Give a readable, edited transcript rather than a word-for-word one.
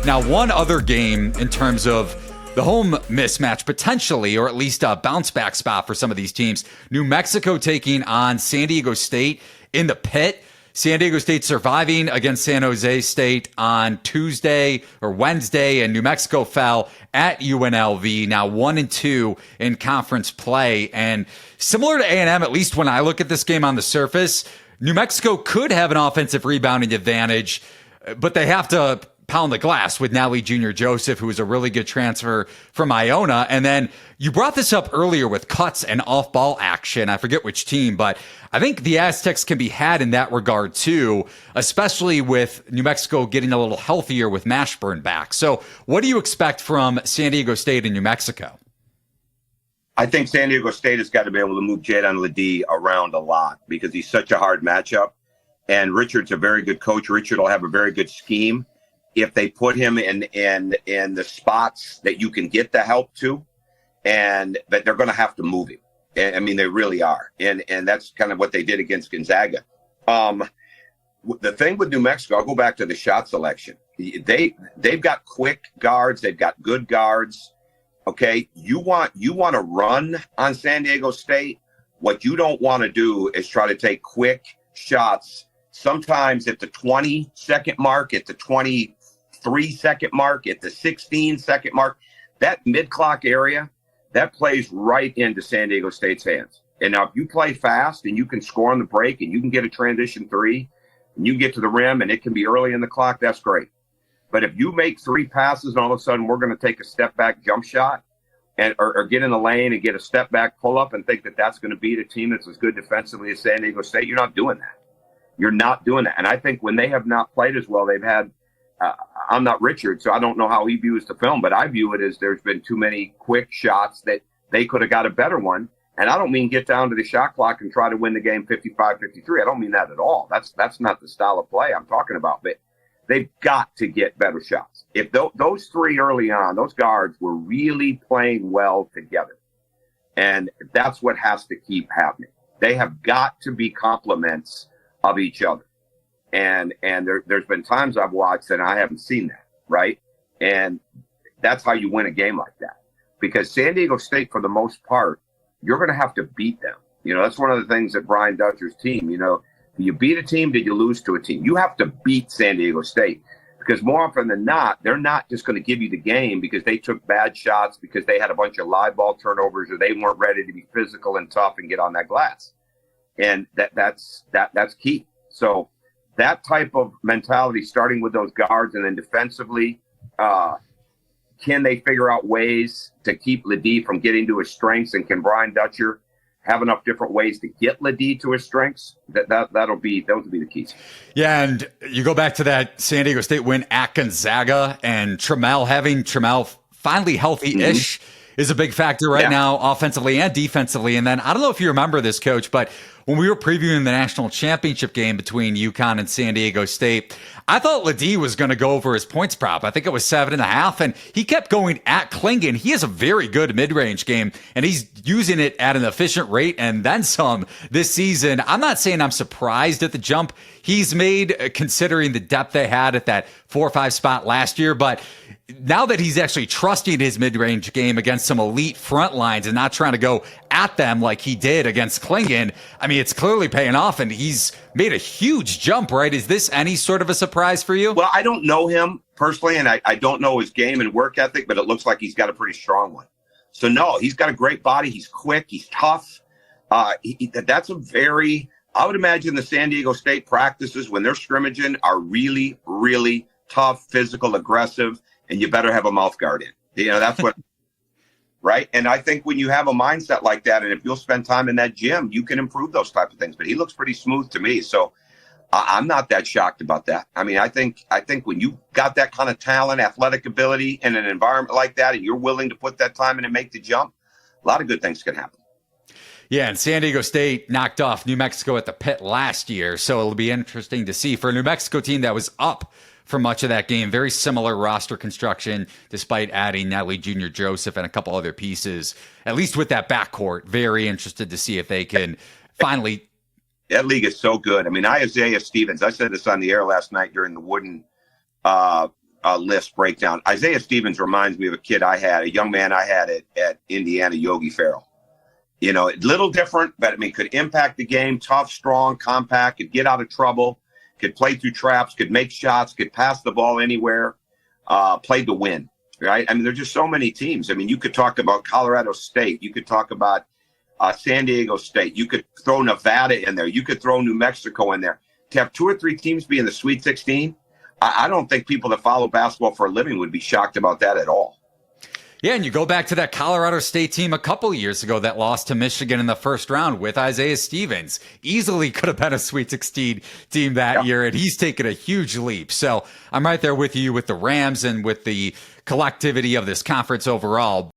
Now, one other game in terms of the home mismatch potentially, or at least a bounce back spot for some of these teams. New Mexico taking on San Diego State in the pit. San Diego State surviving against San Jose State on Tuesday or Wednesday, and New Mexico fell at UNLV, now 1-2 in conference play. And similar to A&M, at least when I look at this game on the surface, New Mexico could have an offensive rebounding advantage, but they have to pound the glass with Nally Jr. Joseph, who is a really good transfer from Iona. And then you brought this up earlier with cuts and off-ball action. I forget which team, but I think the Aztecs can be had in that regard too, especially with New Mexico getting a little healthier with Mashburn back. So what do you expect from San Diego State and New Mexico? I think San Diego State has got to be able to move Jaden Ledee around a lot because he's such a hard matchup. And Richard's a very good coach. Richard will have a very good scheme if they put him in the spots that you can get the help to, and that they're going to have to move him. I mean, they really are. And that's kind of what they did against Gonzaga. The thing with New Mexico, I'll go back to the shot selection. They've got quick guards. They've got good guards. Okay. You want to run on San Diego State. What you don't want to do is try to take quick shots. Sometimes at the 20-second mark, at the 23-second mark, at the 16-second mark, that mid-clock area, that plays right into San Diego State's hands. And now if you play fast and you can score on the break and you can get a transition three and you can get to the rim and it can be early in the clock, that's great. But if you make three passes and all of a sudden we're going to take a step-back jump shot or get in the lane and get a step-back pull-up and think that that's going to beat a team that's as good defensively as San Diego State, you're not doing that. You're not doing that. And I think when they have not played as well, they've had I'm not Richard, so I don't know how he views the film, but I view it as there's been too many quick shots that they could have got a better one. And I don't mean get down to the shot clock and try to win the game 55-53. I don't mean that at all. That's not the style of play I'm talking about. But they've got to get better shots. If those three early on, those guards were really playing well together. And that's what has to keep happening. They have got to be complements of each other. And there's been times I've watched and I haven't seen that, right? And that's how you win a game like that. Because San Diego State, for the most part, you're going to have to beat them. You know, that's one of the things that Brian Dutcher's team, you know, do you beat a team? Did you lose to a team? You have to beat San Diego State. Because more often than not, they're not just going to give you the game because they took bad shots, because they had a bunch of live ball turnovers, or they weren't ready to be physical and tough and get on that glass. And that's key. So that type of mentality, starting with those guards and then defensively, can they figure out ways to keep Ledee from getting to his strengths? And can Brian Dutcher have enough different ways to get Ledee to his strengths? Those will be the keys. Yeah, and you go back to that San Diego State win at Gonzaga, and having Trammell finally healthy-ish is a big factor right now, offensively and defensively. And then I don't know if you remember this, Coach, but when we were previewing the national championship game between UConn and San Diego State, I thought Ledee was going to go over his points prop. I think it was 7.5, and he kept going at Klingon. He has a very good mid-range game, and he's using it at an efficient rate and then some this season. I'm not saying I'm surprised at the jump he's made, considering the depth they had at that 4 or 5 spot last year, but now that he's actually trusting his mid-range game against some elite front lines and not trying to go at them like he did against Klingon, I mean, it's clearly paying off, and he's made a huge jump, right? Is this any sort of a surprise for you? Well, I don't know him personally, and I don't know his game and work ethic, but it looks like he's got a pretty strong one. So, no, he's got a great body. He's quick. He's tough. I would imagine the San Diego State practices when they're scrimmaging are really, really tough, physical, aggressive, and you better have a mouth guard in. You know, that's what, right? And I think when you have a mindset like that, and if you'll spend time in that gym, you can improve those type of things. But he looks pretty smooth to me. So I'm not that shocked about that. I mean, I think when you got that kind of talent, athletic ability in an environment like that, and you're willing to put that time in and make the jump, a lot of good things can happen. Yeah, and San Diego State knocked off New Mexico at the pit last year, so it'll be interesting to see. For a New Mexico team that was up for much of that game, very similar roster construction, despite adding Nally Jr. Joseph and a couple other pieces, at least with that backcourt. Very interested to see if they can finally. That league is so good. I mean, Isaiah Stevens, I said this on the air last night during the Wooden list breakdown. Isaiah Stevens reminds me of a young man I had at Indiana, Yogi Ferrell. You know, a little different, but I mean, could impact the game, tough, strong, compact, could get out of trouble, could play through traps, could make shots, could pass the ball anywhere, played to win, right? I mean, there's just so many teams. I mean, you could talk about Colorado State. You could talk about San Diego State. You could throw Nevada in there. You could throw New Mexico in there. To have 2 or 3 teams be in the Sweet 16, I don't think people that follow basketball for a living would be shocked about that at all. Yeah, and you go back to that Colorado State team a couple years ago that lost to Michigan in the first round with Isaiah Stevens. Easily could have been a Sweet 16 team that year, and he's taken a huge leap. So I'm right there with you with the Rams and with the collectivity of this conference overall.